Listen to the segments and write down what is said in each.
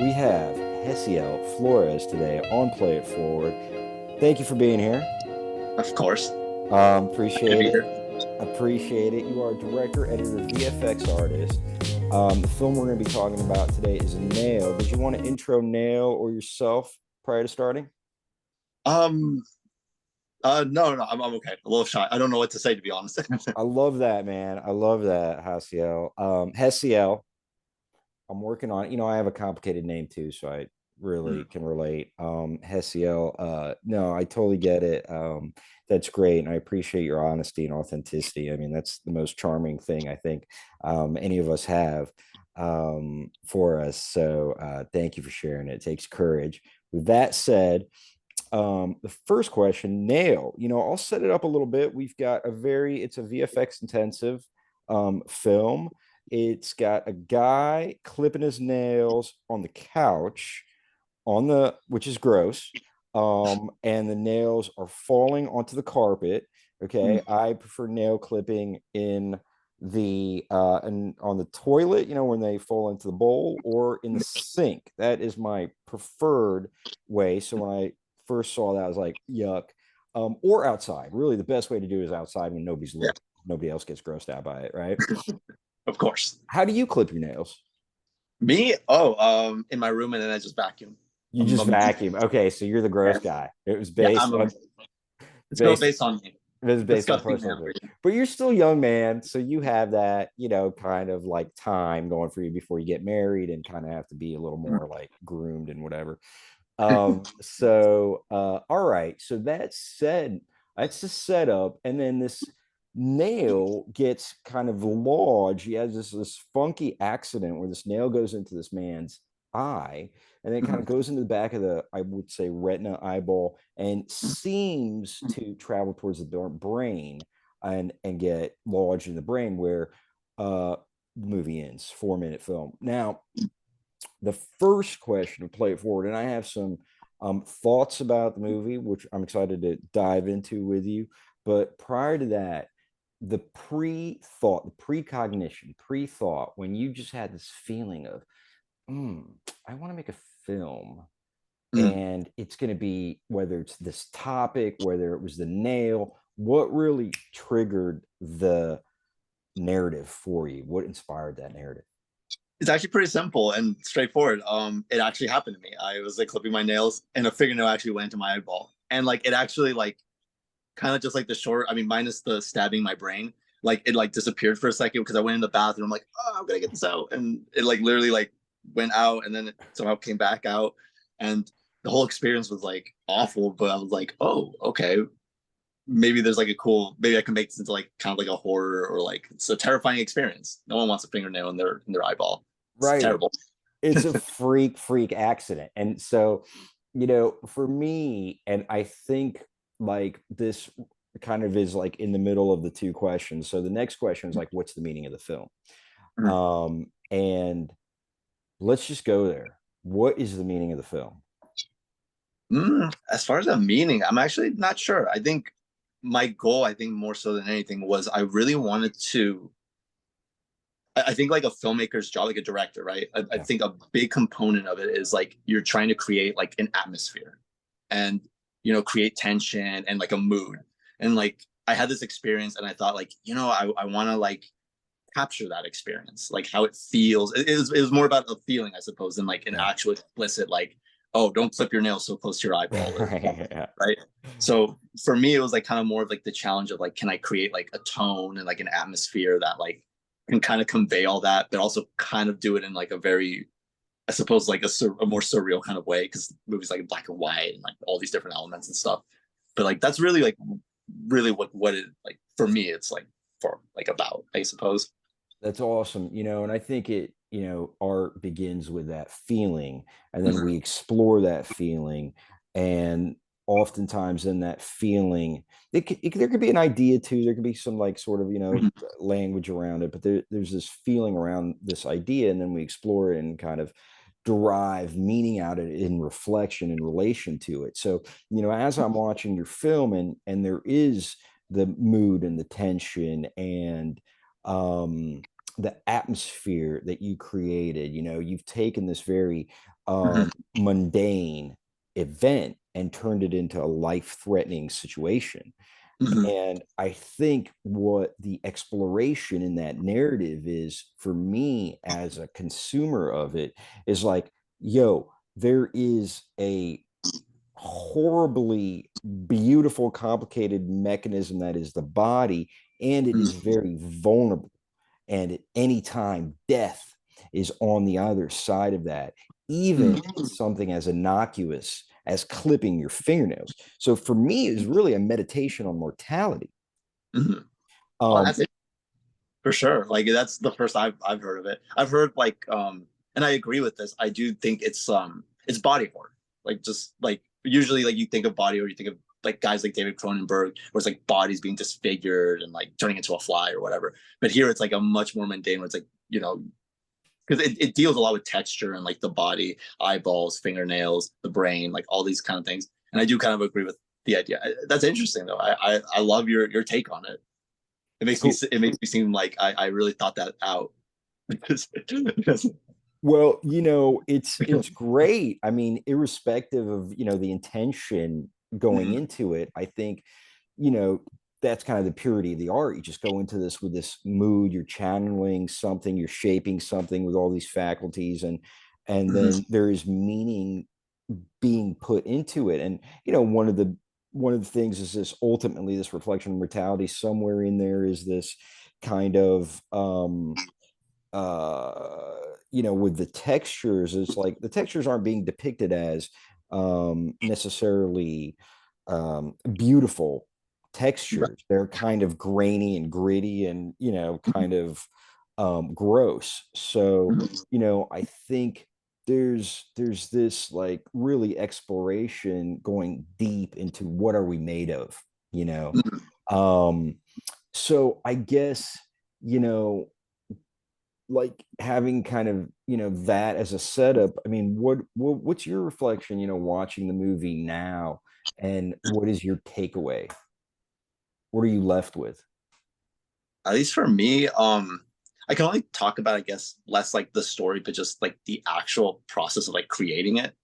We have Jeziel Flores today on Play It Forward. Thank you for being here. Of course. Happy to Appreciate be it. here. Appreciate it. You are a director, editor, VFX artist. The film we're going to be talking about today is Nail. Did you want to intro Nail or yourself prior to starting? Um, no, I'm okay. A little shy. I don't know what to say, to be honest. I love that, man. I love that, Hasiel. Hesiel, I'm working on it. I have a complicated name too, so I really can relate. Hesiel, no, I totally get it. That's great. And I appreciate your honesty and authenticity. I mean, that's the most charming thing I think any of us have for us. So thank you for sharing it. It takes courage. With that said, the first question, Nail, I'll set it up a little bit. It's a VFX intensive film. It's got a guy clipping his nails on the couch which is gross. And the nails are falling onto the carpet. Okay. I prefer nail clipping in the and on the toilet, when they fall into the bowl, or in the sink. That is my preferred way. So when I first saw that, I was like, yuck. Or outside. Really, the best way to do it is outside when nobody's Yeah, looking. Nobody else gets grossed out by it, right? of course. How do you clip your nails? Me? In my room, and then I just vacuum. You just vacuum. Okay, so you're the Yeah, gross guy. It was yeah, based on it's built based based on me. it was based on Disgusting personal man. opinion. But you're still young, man. So you have that, kind of like time going for you before you get married and kind of have to be a little more like groomed and whatever. All right. So that said, that's the setup. And then this nail gets kind of lodged. He has this funky accident where this nail goes into this man's eye, and then it kind of goes into the back of the, I would say, retina eyeball, and seems to travel towards the brain and get lodged in the brain, where the movie ends. 4-minute film. Now, the first question to Play It Forward, and I have some thoughts about the movie, which I'm excited to dive into with you. But prior to that, the pre-thought, the precognition, pre-thought, when you just had this feeling of, mm, I want to make a film, and it's going to be, whether it's this topic, whether it was the nail, what really triggered the narrative for you? What inspired that narrative? It's actually pretty simple and straightforward. It actually happened to me. I was like clipping my nails, and a fingernail actually went into my eyeball, and like it actually like kind of just like the short. I mean, minus the stabbing my brain. Like it like disappeared for a second because I went in the bathroom. I'm like, oh, I'm gonna get this out, and it like literally like went out, and then it somehow came back out, and the whole experience was like awful. But I was like, oh, okay, maybe there's like a cool. Maybe I can make this into like kind of like a horror, or like it's a terrifying experience. No one wants a fingernail in their eyeball. It's Right. terrible. It's a freak accident. And so, for me, and I think like this kind of is like in the middle of the two questions. So the next question is like, what's the meaning of the film? And let's just go there. What is the meaning of the film? As far as the meaning, I'm actually not sure. I think my goal, I think more so than anything, was I really wanted to. I think like a filmmaker's job, like a director, right? I Yeah. think a big component of it is like you're trying to create like an atmosphere, and create tension and like a mood. And like I had this experience, and I thought like I want to like capture that experience, like how it feels. It was more about a feeling, I suppose, than like an Yeah. actual explicit like, oh, don't clip your nails so close to your eyeball, or Yeah. right. So for me, it was like kind of more of like the challenge of like, can I create like a tone and like an atmosphere that like can kind of convey all that, but also kind of do it in like a very, I suppose, like a more surreal kind of way, because movies like in black and white and like all these different elements and stuff. But like that's really what it like for me. It's like for like about, I suppose. That's awesome. And I think art begins with that feeling, and then we explore that feeling. And oftentimes in that feeling, there could be an idea too. There could be some like sort of, language around it, but there's this feeling around this idea. And then we explore it and kind of derive meaning out of it in reflection in relation to it. So, as I'm watching your film, and there is the mood and the tension and um the atmosphere that you created. You've taken this very Mhm. mundane event and turned it into a life-threatening situation. Mhm. And I think what the exploration in that narrative is for me as a consumer of it is like, yo, there is a horribly beautiful, complicated mechanism that is the body, and it is Mhm. very vulnerable. And at any time, death is on the other side of that, even Mhm. something as innocuous as clipping your fingernails. So for me, it's really a meditation on mortality. Mhm. Oh, Um, that's it for sure. Like that's the first I've heard of it. I've heard like and I agree with this. I do think it's body horror. Like just like usually like you think of body horror, you think of like guys like David Cronenberg, where it's like bodies being disfigured and like turning into a fly or whatever. But here it's like a much more mundane where it's like, because it deals a lot with texture and like the body, eyeballs, fingernails, the brain, like all these kind of things. And I do kind of agree with the idea. That's interesting though. I love your take on it. cool. It makes me seem like I really thought that out. Because Well, it's great. I mean, irrespective of, the intention going Mhm. into it, I think, you know, that's kind of the purity of the art. You just go into this with this mood, you're channeling something, you're shaping something with all these faculties, and Mhm. then there is meaning being put into it. And, one of the things is this ultimately this reflection of mortality. Somewhere in there is this kind of with the textures, it's like the textures aren't being depicted as necessarily beautiful textures. They're kind of grainy and gritty and, kind of gross. So, Mhm. I think there's this like really exploration going deep into what are we made of, you know. Mhm. Um, so I guess, you know, like having kind of that as a setup. I mean, what's your reflection, watching the movie now, and what is your takeaway? What are you left with? At least for me, I can only talk about, I guess, less like the story, but just like the actual process of like creating it.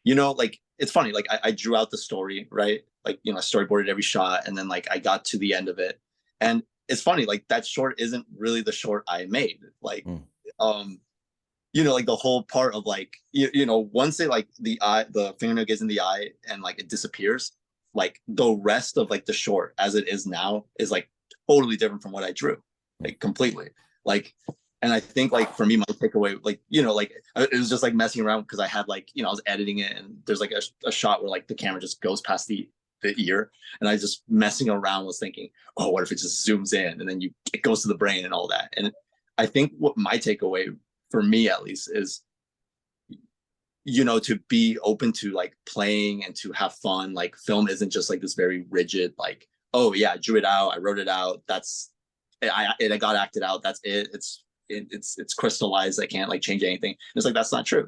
Like it's funny, like I drew out the story, right? Like, I storyboarded every shot, and then like I got to the end of it. And it's funny, like that short isn't really the short I made. Like, Mm, um, like the whole part of like, once it like the fingernail gets in the eye and like it disappears, like the rest of like the short as it is now is like totally different from what I drew, mm. like completely. Like, and I think like for me, my takeaway, like, like it was just like messing around because I had like, I was editing it and there's like a shot where like the camera just goes past the ear, and I just messing around was thinking, oh, what if it just zooms in and then it goes to the brain and all that. And I think what my takeaway for me at least is, to be open to like playing and to have fun. Like film isn't just like this very rigid, like, oh yeah, I drew it out, I wrote it out, that's I got acted out, that's it's crystallized, I can't like change anything. And it's like that's not true.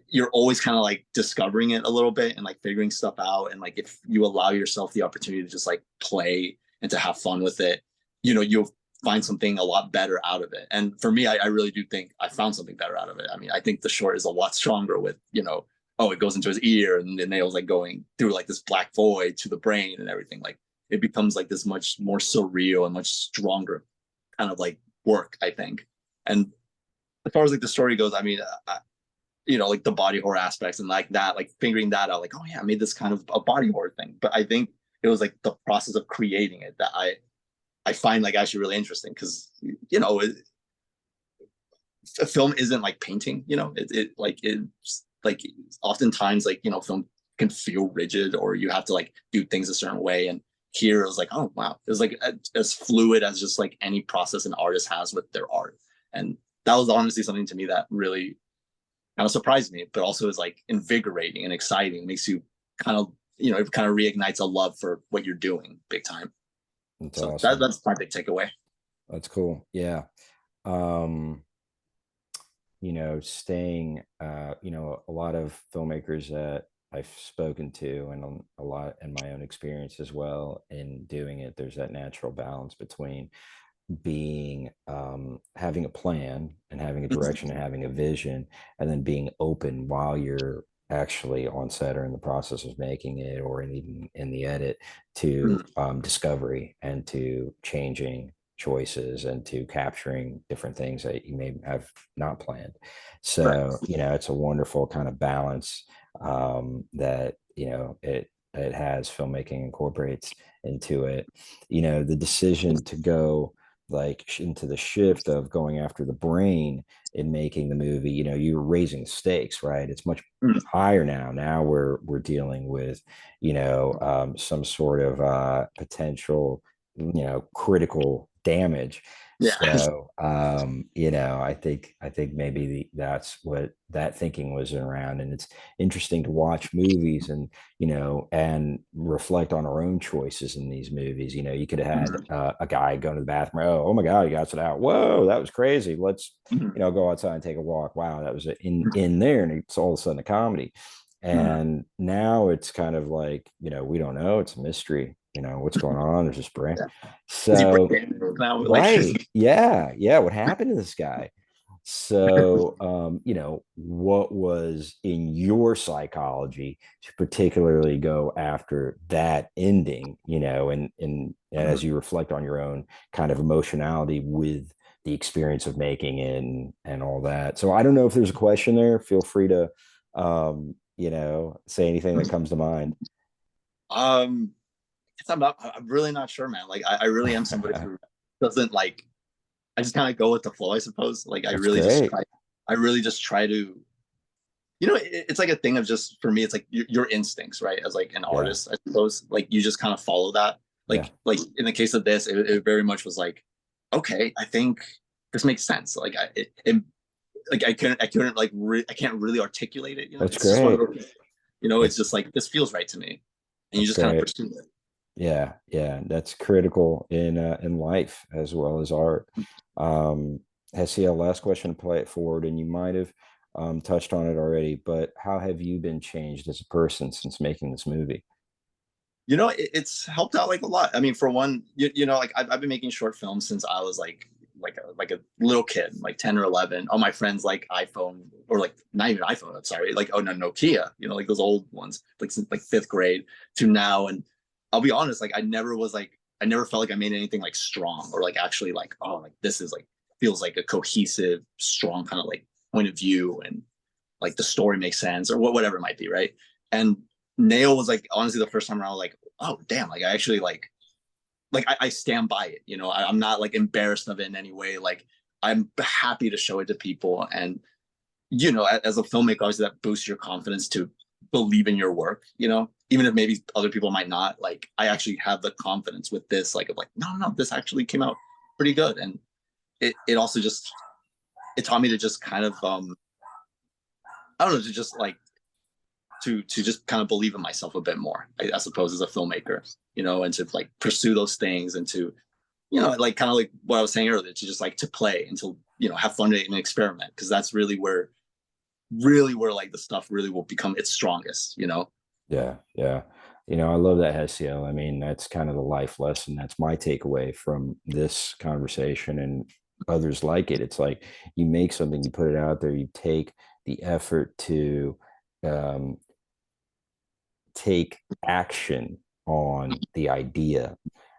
You're always kind of like discovering it a little bit and like figuring stuff out, and like if you allow yourself the opportunity to just like play and to have fun with it, you'll find something a lot better out of it. And for me, I really do think I found something better out of it. I mean, I think the short is a lot stronger with, oh, it goes into his ear and the nails like going through like this black void to the brain and everything. Like it becomes like this much more surreal and much stronger kind of like work, I think. And as far as like the story goes, I mean, like the body horror aspects and like that, like figuring that out, like, oh yeah, I made this kind of a body horror thing. But I think it was like the process of creating it that I find like actually really interesting, because a film isn't like painting. It's like oftentimes like film can feel rigid, or you have to like do things a certain way. And here it was like, oh wow, it was like as fluid as just like any process an artist has with their art. And that was honestly something to me that really kind of surprised me, but also is like invigorating and exciting. It makes you kind of, it kind of reignites a love for what you're doing big time. That's So awesome. that's my big takeaway. That's cool. Yeah. um Staying, a lot of filmmakers that I've spoken to, and a lot in my own experience as well in doing it, there's that natural balance between being having a plan and having a direction Mhm. and having a vision, and then being open while you're actually on set or in the process of making it, or even in the edit, to Mhm. discovery and to changing choices and to capturing different things that you may have not planned. Right. So, it's a wonderful kind of balance that, it has, filmmaking incorporates into it. The decision to go like into the shift of going after the brain in making the movie, you're raising stakes, right? It's much Mhm. higher now. Now we're dealing with, some sort of potential, critical damage. Yeah. So, I think maybe that's what that thinking was around. And it's interesting to watch movies and, and reflect on our own choices in these movies. You could have had Mhm. a guy going to the bathroom. Oh my God, he got it out. Whoa, that was crazy. Let's, Mhm. go outside and take a walk. Wow, that was in there. And it's all of a sudden a comedy. Mhm. And now it's kind of like, we don't know. It's a mystery. What's going on? There's this brain. Yeah. Is he So, breaking now? Like, right. Yeah. Yeah. What happened to this guy? So, what was in your psychology to particularly go after that ending, and as Mhm. you reflect on your own kind of emotionality with the experience of making it and all that. So I don't know if there's a question there. Feel free to, say anything that comes to mind. um, I'm really not sure, man. Like, I really am somebody who doesn't like. I just kind of go with the flow, I suppose. Like, That's great. I really just try to. It's like a thing of just for me. It's like your instincts, right? As like an Yeah. artist, I suppose. Like you just kind of follow that. Yeah. Like in the case of this, it very much was like, okay, I think this makes sense. Like like I couldn't like I can't really articulate it. That's It's just one of great. those. That's, It's just like this feels right to me, and you that's just kind of great. pursue it. Yeah, yeah, that's critical in life as well as art. Um, Hesiel, last question to play it forward, and you might have touched on it already, but how have you been changed as a person since making this movie? It's helped out like a lot. I mean, for one, like I've been making short films since I was like a little kid, like 10 or 11. All my friends like iPhone, or like not even iPhone, I'm sorry, like, oh no, Nokia, like those old ones, like since like fifth grade to now. And I'll be honest, like I never felt like I made anything like strong, or like actually like, oh, like this is like feels like a cohesive, strong kind of like point of view, and like the story makes sense, or whatever it might be, right? And Nail was like honestly the first time around, like, oh damn, like I actually like I stand by it. I'm not like embarrassed of it in any way. Like I'm happy to show it to people. And as a filmmaker, obviously that boosts your confidence to believe in your work, even if maybe other people might not. Like I actually have the confidence with this, like of like, no, this actually came out pretty good. And it also just it taught me to just kind of I don't know, to just like to just kind of believe in myself a bit more, I suppose, as a filmmaker, and to like pursue those things, and to, like kind of like what I was saying earlier, to just like to play and to, have fun and experiment, because that's really where like the stuff really will become its strongest. Yeah, yeah. I love that, Hesiel. I mean, that's kind of the life lesson. That's my takeaway from this conversation and others like it. It's like you make something, you put it out there, you take the effort to um, take action on the idea.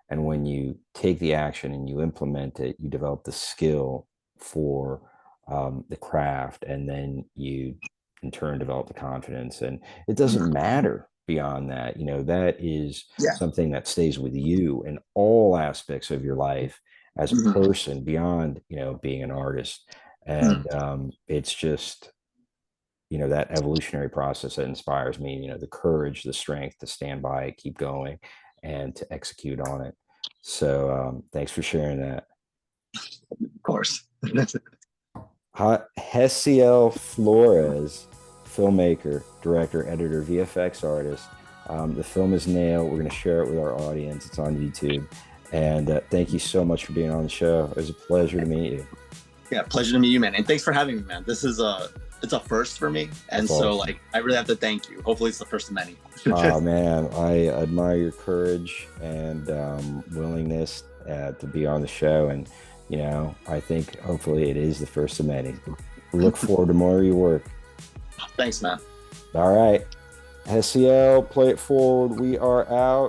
And when you take the action and you implement it, you develop the skill for the craft. And then you, in turn, develop the confidence. And it doesn't Mm-hmm. matter beyond that. That is Yeah. something that stays with you in all aspects of your life as a Mm-hmm. person beyond, being an artist. And it's just, that evolutionary process that inspires me, the courage, the strength to stand by it, keep going, and to execute on it. So thanks for sharing that. Of course. Jeziel Flores, filmmaker, director, editor, VFX artist. The film is Nail. We're going to share it with our audience. It's on YouTube. And thank you so much for being on the show. It was a pleasure to meet you. Yeah, pleasure to meet you, man, and thanks for having me, man. This is it's a first for me, and That's so awesome. like I really have to thank you. Hopefully it's the first of many. Oh man, I admire your courage and willingness to be on the show. And, I think hopefully it is the first of many. Look forward to more of your work. Thanks, man. All right. SEL, play it forward. We are out.